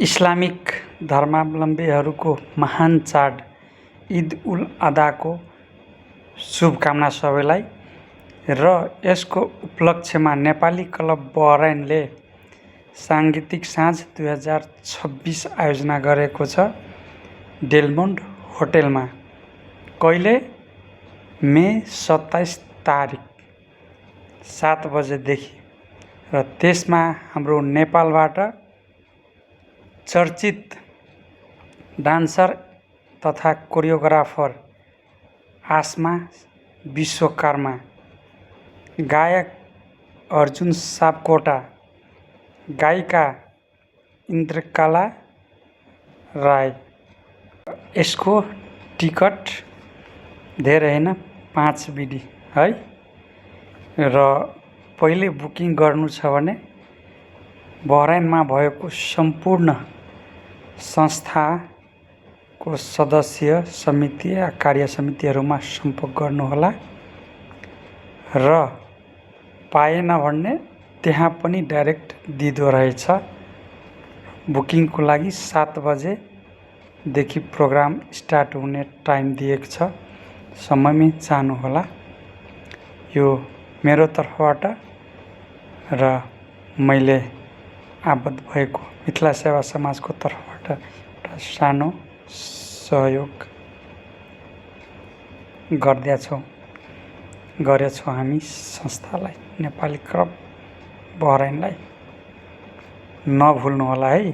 Islamic धर्मावलम्बीहरूको महान चाड ईद उल अदाको शुभकामना सबैलाई। र यसको उपलक्ष्यमा नेपाली क्लब बहरैनले साङ्गीतिक साँझ 2026 आयोजना गरेको छ डेलमोन्ड होटेलमा। कहिले? मे 27 तारिक 7 बजेदेखि। र त्यसमा हाम्रो नेपालबाट चर्चित डान्सर तथा कोरियोग्राफर आसमा विश्वकर्मा, गायक अर्जुन सापकोटा, गायिका इन्द्रकला राय। यसको टिकट धेरै होइन, 5 बिडी है। र पहिले बुकिङ गर्नु छ भने बहरैनमा भएको सम्पूर्ण संस्थाको सदस्य समिति या कार्य समितिहरूमा सम्पर्क गर्नुहोला। र पाएन भने त्यहाँ पनि डाइरेक्ट दिँदो रहेछ। बुकिङको लागि 7 बजेदेखि प्रोग्राम स्टार्ट हुने टाइम दिएको छ, समयमै जानुहोला। यो मेरो तर्फबाट र मैले आबद्ध भएको मिथिला सेवा समाजको तर्फबाट एउटा सानो सहयोग गरेछौँ हामी संस्थालाई, नेपाली क्लब बहरैनलाई। नभुल्नुहोला है।